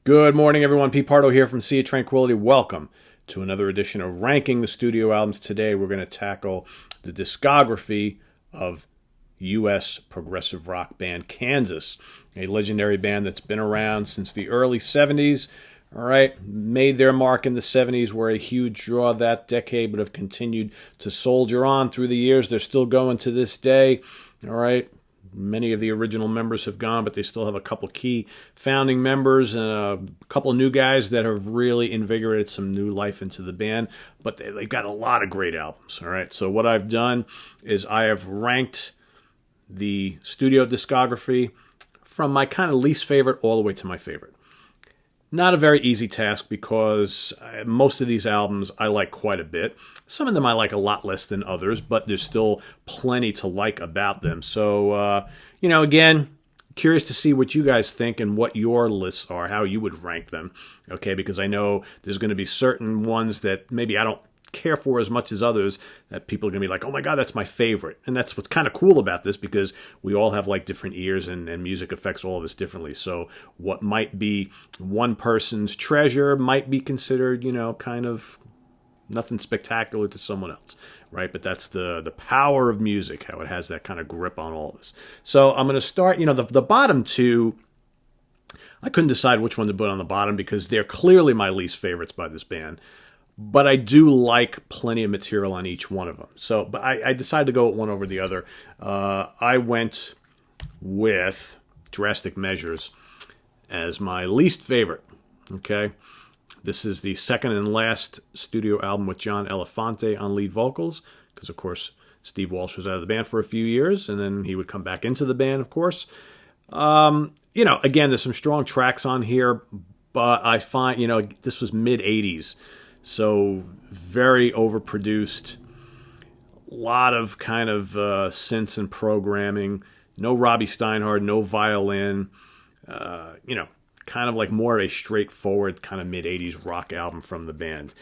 Good morning, everyone. Pete Pardo here from Sea of Tranquility. Welcome to another edition of Ranking the Studio Albums. Today, we're going to tackle the discography of U.S. progressive rock band Kansas, a legendary band that's been around since the early 70s. All right, made their mark in the 70s, were a huge draw that decade, but have continued to soldier on through the years. They're still going to this day. All right. Many of the original members have gone, but they still have a couple key founding members and a couple new guys that have really invigorated some new life into the band. But they've got a lot of great albums. All right. So what I've done is I have ranked the studio discography from my kind of least favorite all the way to my favorite. Not a very easy task because most of these albums I like quite a bit. Some of them I like a lot less than others, but there's still plenty to like about them. So, again, curious to see what you guys think and what your lists are, how you would rank them. Okay, because I know there's going to be certain ones that maybe I don't care for as much as others that people are going to be like, oh my God, that's my favorite. And that's what's kind of cool about this because we all have like different ears and music affects all of us differently. So what might be one person's treasure might be considered, kind of nothing spectacular to someone else, right? But that's the power of music, how it has that kind of grip on all of us. So I'm going to start, the bottom two, I couldn't decide which one to put on the bottom because they're clearly my least favorites by this band. But I do like plenty of material on each one of them. So, but I decided to go with one over the other. I went with Drastic Measures as my least favorite. Okay, this is the second and last studio album with John Elefante on lead vocals, because of course Steve Walsh was out of the band for a few years, and then he would come back into the band, of course. Again, there's some strong tracks on here, but I find this was mid '80s. So very overproduced, a lot of kind of synths and programming, no Robbie Steinhardt, no violin, kind of like more of a straightforward kind of mid-'80s rock album from the band.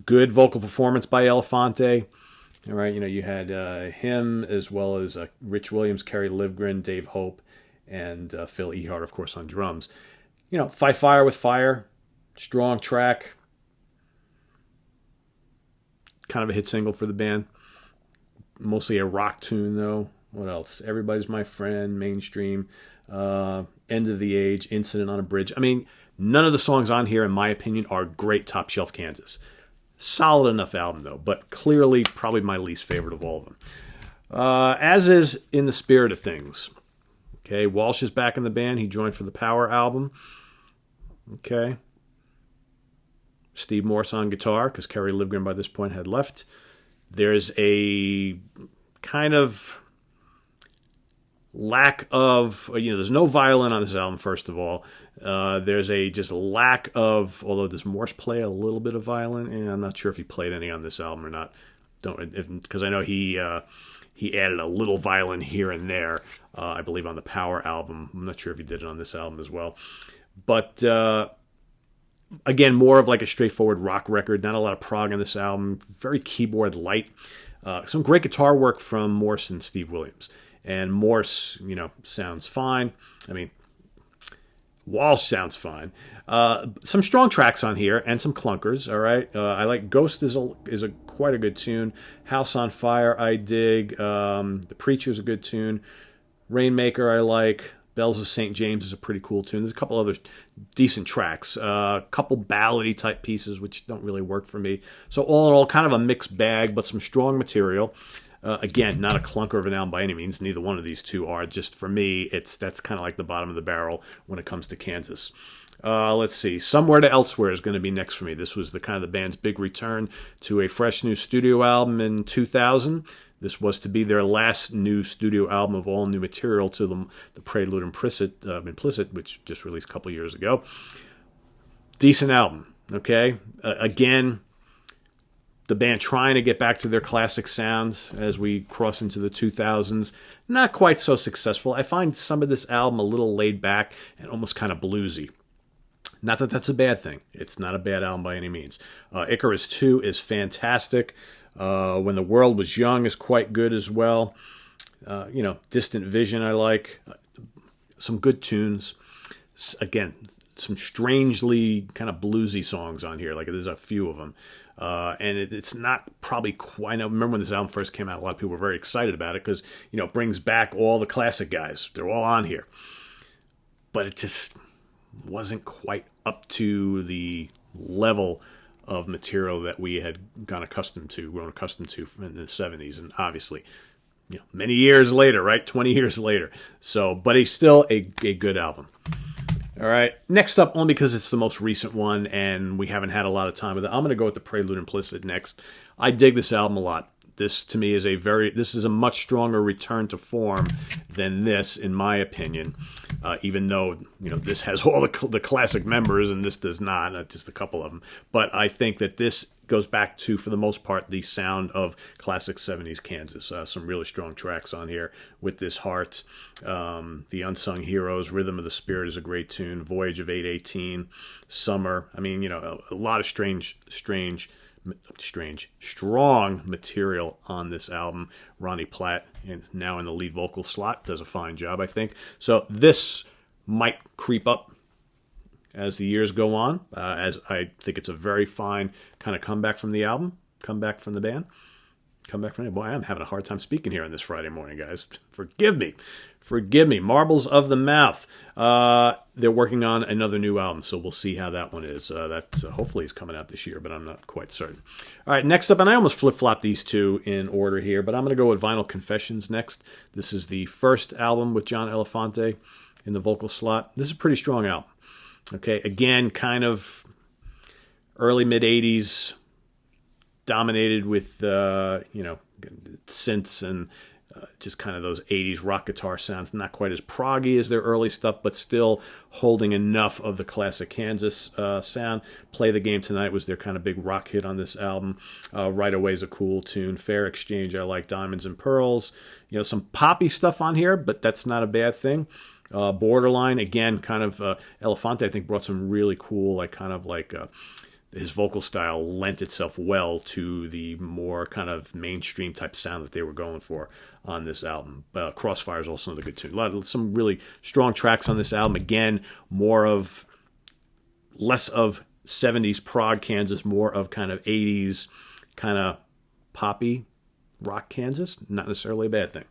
Good vocal performance by Elefante. All right, you had him as well as Rich Williams, Kerry Livgren, Dave Hope, and Phil Ehart, of course, on drums. Fight Fire with Fire, strong track. Kind of a hit single for the band. Mostly a rock tune, though. What else? Everybody's My Friend, Mainstream, End of the Age, Incident on a Bridge. I mean, none of the songs on here, in my opinion, are great top shelf Kansas. Solid enough album, though, but clearly probably my least favorite of all of them. As is In the Spirit of Things. Okay, Walsh is back in the band. He joined for the Power album. Okay. Steve Morse on guitar, because Kerry Livgren by this point had left. There's a kind of lack of, there's no violin on this album, first of all. There's a just lack of, although does Morse play a little bit of violin? And I'm not sure if he played any on this album or not. Because I know he added a little violin here and there, I believe on the Power album. I'm not sure if he did it on this album as well. But again, more of like a straightforward rock record. Not a lot of prog on this album. Very keyboard light. Some great guitar work from Morse and Steve Williams. And Morse, sounds fine. I mean, Walsh sounds fine. Some strong tracks on here and some clunkers. All right. I like Ghost is a quite a good tune. House on Fire I dig. The Preacher's a good tune. Rainmaker I like. Bells of St. James is a pretty cool tune. There's a couple other decent tracks. A couple ballady type pieces, which don't really work for me. So all in all, kind of a mixed bag, but some strong material. Again, not a clunker of an album by any means. Neither one of these two are. Just for me, that's kind of like the bottom of the barrel when it comes to Kansas. Let's see. Somewhere to Elsewhere is going to be next for me. This was the kind of the band's big return to a fresh new studio album in 2000. This was to be their last new studio album of all new material to the Prelude Implicit, which just released a couple years ago. Decent album, okay? Again, the band trying to get back to their classic sounds as we cross into the 2000s. Not quite so successful. I find some of this album a little laid back and almost kind of bluesy. Not that that's a bad thing. It's not a bad album by any means. Icarus 2 is fantastic. When the World Was Young is quite good as well. Distant Vision I like. Some good tunes. Again, some strangely kind of bluesy songs on here. Like there's a few of them. And it's not probably quite. I remember when this album first came out, a lot of people were very excited about it because, it brings back all the classic guys. They're all on here. But it just wasn't quite up to the level of material that we had grown accustomed to in the 70s. And obviously, many years later, right? 20 years later. So, but it's still a good album. All right. Next up, only because it's the most recent one and we haven't had a lot of time with it, I'm going to go with the Prelude Implicit next. I dig this album a lot. This, to me, this is a much stronger return to form than this, in my opinion. Even though, this has all the classic members and this does not, just a couple of them. But I think that this goes back to, for the most part, the sound of classic 70s Kansas. Some really strong tracks on here with this Heart. The Unsung Heroes, Rhythm of the Spirit is a great tune. Voyage of 818, Summer. I mean, a lot of strong material on this album. Ronnie Platt, and now in the lead vocal slot, does a fine job, I think. So this might creep up as the years go on, as I think it's a very fine kind of comeback from the album, comeback from the band, comeback from it. Boy, I'm having a hard time speaking here on this Friday morning, guys. Forgive me. Marbles of the Mouth. They're working on another new album, so we'll see how that one is. Hopefully is coming out this year, but I'm not quite certain. All right, next up, and I almost flip-flopped these two in order here, but I'm going to go with Vinyl Confessions next. This is the first album with John Elefante in the vocal slot. This is a pretty strong album. Okay, again, kind of early mid-'80s, dominated with, synths and just kind of those 80s rock guitar sounds. Not quite as proggy as their early stuff, but still holding enough of the classic Kansas sound. Play the Game Tonight was their kind of big rock hit on this album. Right Away is a cool tune. Fair Exchange, I like. Diamonds and Pearls. Some poppy stuff on here, but that's not a bad thing. Borderline, again, kind of Elefante, I think, brought some really cool, his vocal style lent itself well to the more kind of mainstream type sound that they were going for on this album. Crossfire is also another good tune. Some really strong tracks on this album. Again, less of 70s prog Kansas, more of kind of 80s kind of poppy rock Kansas. Not necessarily a bad thing.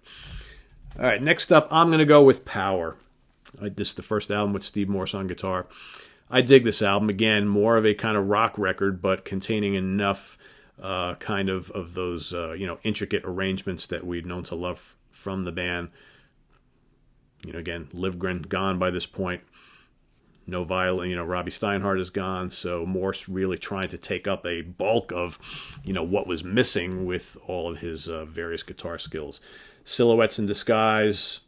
All right, next up, I'm going to go with Power. This is the first album with Steve Morse on guitar. I dig this album. Again, more of a kind of rock record, but containing enough kind of those, intricate arrangements that we'd known to love from the band. Again, Livgren gone by this point. No violin, Robbie Steinhardt is gone, so Morse really trying to take up a bulk of, what was missing with all of his various guitar skills. Silhouettes in Disguise,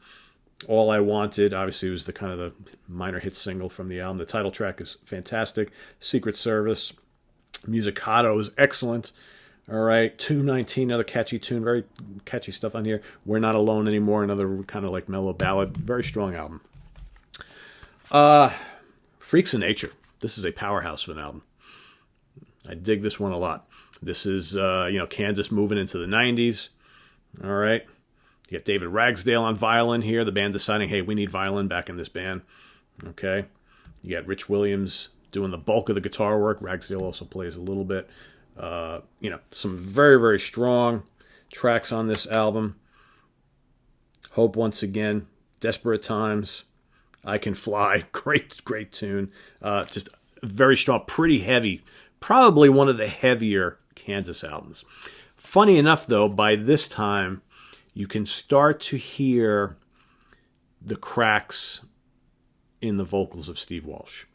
All I Wanted, obviously was the kind of the minor hit single from the album. The title track is fantastic. Secret Service, Musicato is excellent. All right, 219, another catchy tune, very catchy stuff on here. We're Not Alone Anymore, another kind of like mellow ballad, very strong album. Freaks of Nature, this is a powerhouse of an album. I dig this one a lot. This is, Kansas moving into the 90s. All right. You got David Ragsdale on violin here. The band deciding, hey, we need violin back in this band. Okay. You got Rich Williams doing the bulk of the guitar work. Ragsdale also plays a little bit. Some very, very strong tracks on this album. Hope Once Again. Desperate Times. I Can Fly. Great, great tune. Just very strong, pretty heavy. Probably one of the heavier Kansas albums. Funny enough, though, by this time, you can start to hear the cracks in the vocals of Steve Walsh.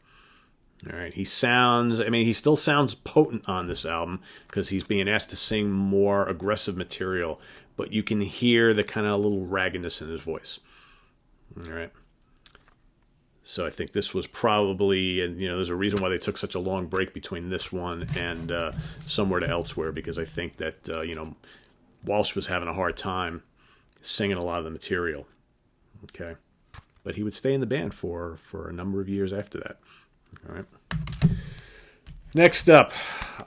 All right, he still sounds potent on this album because he's being asked to sing more aggressive material, but you can hear the kind of little raggedness in his voice. All right. So I think this was probably, and there's a reason why they took such a long break between this one and Somewhere to Elsewhere, because I think that, Walsh was having a hard time singing a lot of the material. Okay. But he would stay in the band for a number of years after that. All right. Next up,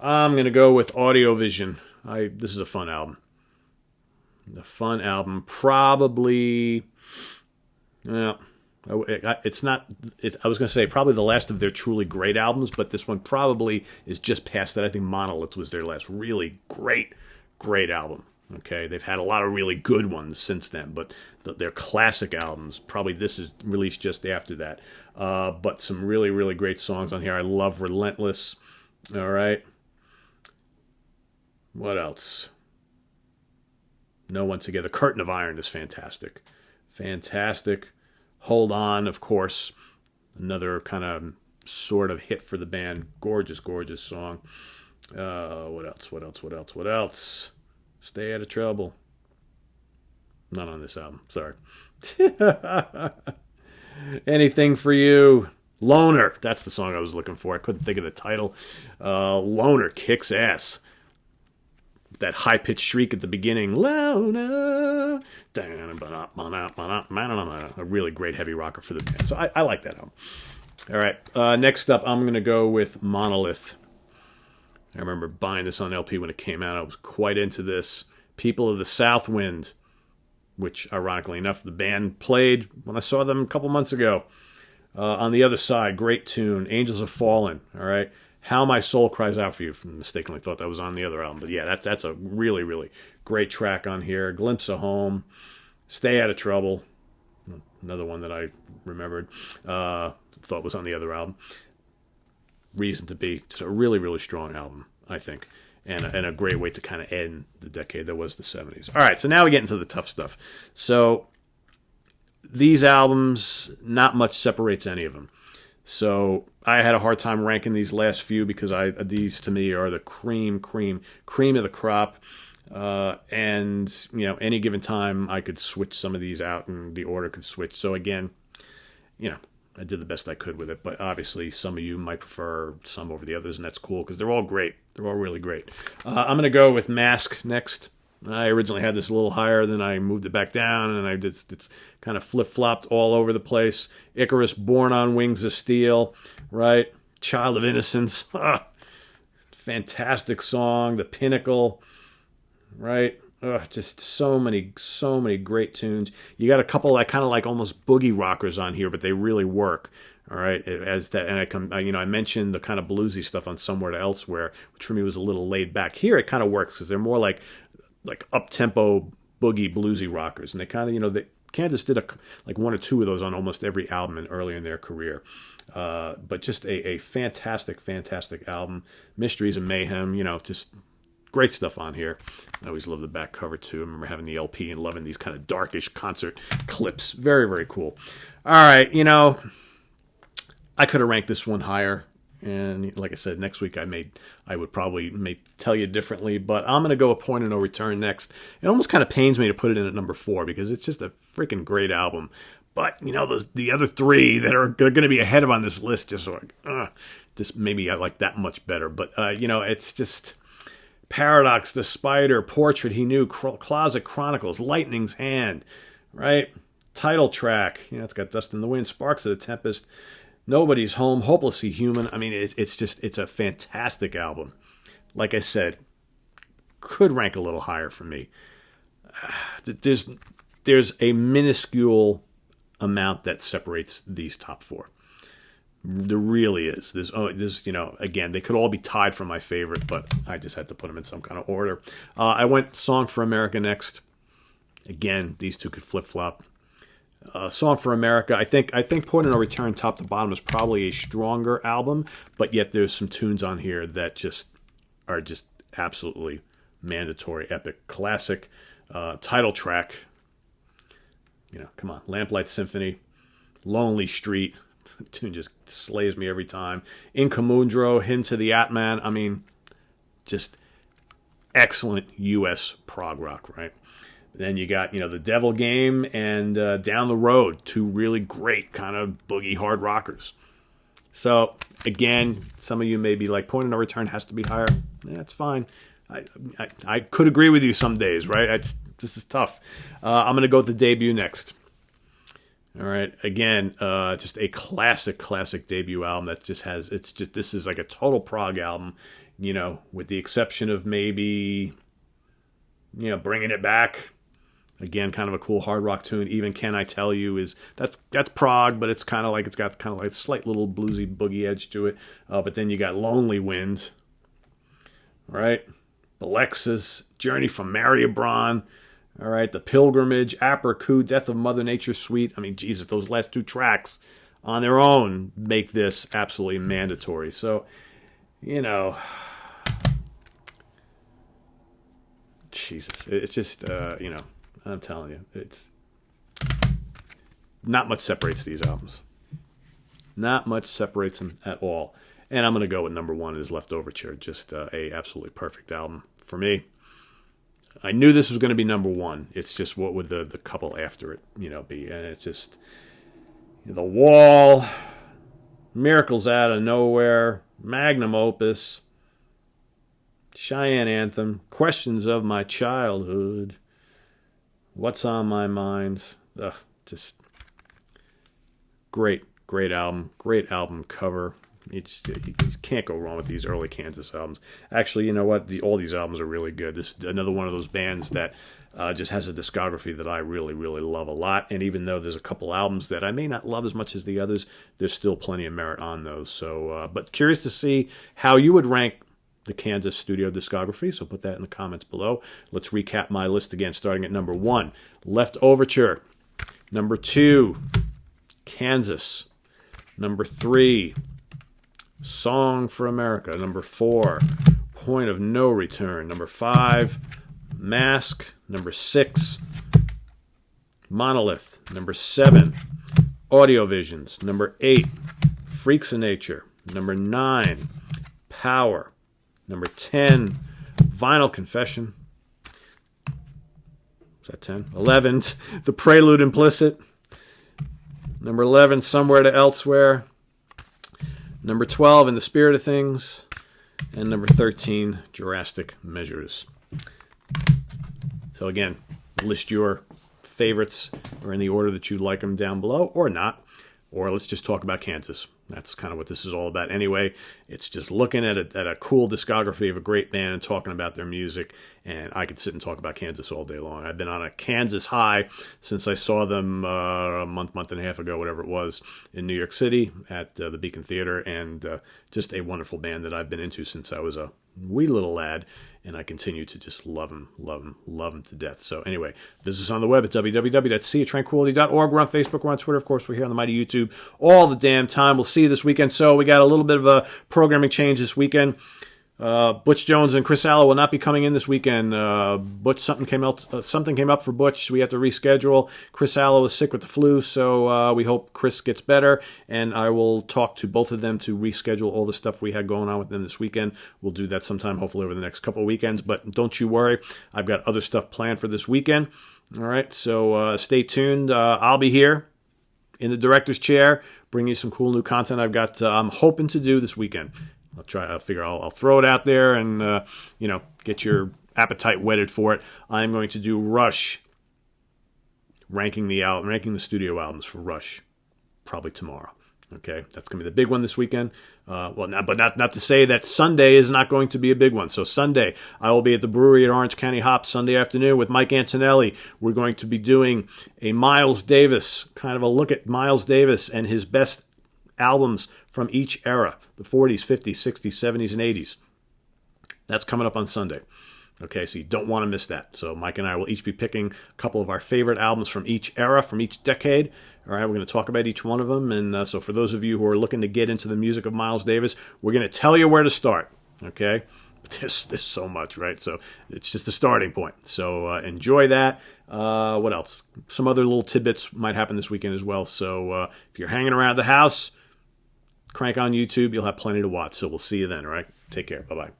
I'm going to go with Audiovision. This is a fun album. It's not. I was going to say probably the last of their truly great albums, but this one probably is just past that. I think Monolith was their last really great album. Okay, they've had a lot of really good ones since then, but their classic albums, probably this is released just after that. But some really great songs on here. I love Relentless. All right. What else? No One Together. Curtain of Iron is fantastic. Fantastic. Hold On, of course. Another kind of sort of hit for the band. Gorgeous song. What else? Stay Out of Trouble. Not on this album. Sorry. Anything for You. Loner. That's the song I was looking for. I couldn't think of the title. Loner kicks ass. That high-pitched shriek at the beginning. Loner. A really great heavy rocker for the band. So I like that album. All right. Next up, I'm going to go with Monolith. I remember buying this on LP when it came out. I was quite into this. People of the South Wind, which, ironically enough, the band played when I saw them a couple months ago. On the Other Side, great tune. Angels Have Fallen, all right? How My Soul Cries Out For You. Mistakenly thought that was on the other album. But yeah, that's a really great track on here. Glimpse of Home. Stay Out of Trouble. Another one that I remembered. Thought was on the other album. Reason to Be. It's a really strong album, I think. And a great way to kind of end the decade that was the 70s. All right, so now we get into the tough stuff. So these albums, not much separates any of them. So I had a hard time ranking these last few because these to me are the cream of the crop. And any given time I could switch some of these out and the order could switch. So again, I did the best I could with it, but obviously some of you might prefer some over the others, and that's cool because they're all great. They're all really great. I'm going to go with Mask next. I originally had this a little higher, then I moved it back down, and it's kind of flip-flopped all over the place. Icarus, Born on Wings of Steel, right? Child of Innocence. Fantastic song. The Pinnacle, right? Just so many great tunes. You got a couple that kind of like almost boogie rockers on here, but they really work. All right, as that, and I mentioned the kind of bluesy stuff on Somewhere to Elsewhere, which for me was a little laid back. Here it kind of works because they're more like up tempo boogie bluesy rockers, and they kind of Kansas did like one or two of those on almost every album early in their career. But just a fantastic album. Mysteries and Mayhem, just great stuff on here. I always love the back cover too. I remember having the LP and loving these kind of darkish concert clips. Very cool. All right, I could have ranked this one higher, and like I said, next week I would probably tell you differently, but I'm going to go A Point of No Return next. It almost kind of pains me to put it in at number 4 because it's just a freaking great album. But the other 3 that are going to be ahead of on this list just maybe I like that much better. But it's just Paradox, The Spider, Portrait He Knew, Closet Chronicles, Lightning's Hand, right? Title track, it's got Dust in the Wind, Sparks of the Tempest, Nobody's Home, Hopelessly Human. I mean, it's a fantastic album. Like I said, could rank a little higher for me. There's a minuscule amount that separates these top 4. There really is. There's again, they could all be tied for my favorite, but I just had to put them in some kind of order. I went Song for America next. Again, these two could flip-flop. Song for America, I think Point of No Return top to bottom is probably a stronger album, but yet there's some tunes on here that are just absolutely mandatory, epic, classic. Title track, come on, Lamplight Symphony, Lonely Street, tune just slays me every time. Incomundro, Hymn to the Atman, I mean, just excellent U.S. prog rock, right? Then you got, The Devil Game and Down the Road, 2 really great kind of boogie hard rockers. So, again, some of you may be like, Point of No Return has to be higher. That's fine. I could agree with you some days, right? This is tough. I'm going to go with the debut next. All right. Again, just a classic debut album that just has, this is like a total prog album, with the exception of maybe, Bringing It Back. Again, kind of a cool hard rock tune. Even Can I Tell You is that's prog, but it's got kind of like a slight little bluesy boogie edge to it. But then you got Lonely Wind, right? Alexis, Journey from Mariabron, all right? The Pilgrimage, Apricot, Death of Mother Nature Suite. I mean, Jesus, those last two tracks on their own make this absolutely mandatory. So, Jesus, it's just, I'm telling you, it's not much separates these albums. Not much separates them at all. And I'm going to go with number one is Leftoverture. Just a absolutely perfect album for me. I knew this was going to be number one. It's just what would the couple after it, be. And it's just The Wall, Miracles Out of Nowhere, Magnum Opus, Cheyenne Anthem, Questions of My Childhood, What's on My Mind. Just great album. Great album cover. You can't go wrong with these early Kansas albums. Actually, you know what? All these albums are really good. This is another one of those bands that just has a discography that I really, really love a lot. And even though there's a couple albums that I may not love as much as the others, there's still plenty of merit on those. So, but curious to see how you would rank the Kansas studio discography, so put that in the comments below. Let's recap my list again, starting at number 1, Leftoverture. Number 2, Kansas. Number 3, Song for America. Number 4, Point of No Return. Number 5, Mask. Number 6, Monolith. Number 7, Audio Visions. Number 8, Freaks of Nature. Number 9, Power. Number 10, Vinyl Confession. Is that 10? 11, The Prelude Implicit. Number 11, Somewhere to Elsewhere. Number 12, In the Spirit of Things. And number 13, Drastic Measures. So again, list your favorites or in the order that you'd like them down below, or not. Or let's just talk about Kansas. That's kind of what this is all about anyway. It's just looking at a cool discography of a great band and talking about their music. And I could sit and talk about Kansas all day long. I've been on a Kansas high since I saw them a month and a half ago, whatever it was, in New York City at the Beacon Theater. And just a wonderful band that I've been into since I was a wee little lad, and I continue to just love them to death. So anyway, visit us on the web at www.seatranquility.org. We're on Facebook, we're on Twitter, of course, we're here on the mighty YouTube all the damn time. We'll see you this weekend. So we got a little bit of a programming change this weekend. Butch Jones and Chris Allo will not be coming in this weekend. Butch, something came up for Butch, so we have to reschedule. Chris Allo is sick with the flu, so we hope Chris gets better, and I will talk to both of them to reschedule all the stuff we had going on with them this weekend. We'll do that sometime, hopefully over the next couple of weekends, but don't you worry. I've got other stuff planned for this weekend. All right, so stay tuned. I'll be here in the director's chair, bringing you some cool new content I'm hoping to do this weekend. I'll throw it out there and, get your appetite whetted for it. I'm going to do Rush, ranking the studio albums for Rush, probably tomorrow. Okay, that's going to be the big one this weekend. Not to say that Sunday is not going to be a big one. So Sunday, I will be at the brewery at Orange County Hops Sunday afternoon with Mike Antonelli. We're going to be doing a Miles Davis, kind of a look at Miles Davis and his best albums from each era, the 40s, 50s, 60s, 70s, and 80s. That's coming up on Sunday. Okay, so you don't want to miss that. So Mike and I will each be picking a couple of our favorite albums from each era, from each decade. All right, we're going to talk about each one of them. And so for those of you who are looking to get into the music of Miles Davis, we're going to tell you where to start. Okay, but there's so much, right? So it's just a starting point. So enjoy that. What else? Some other little tidbits might happen this weekend as well. So if you're hanging around the house, crank on YouTube. You'll have plenty to watch. So we'll see you then, all right? Take care. Bye-bye.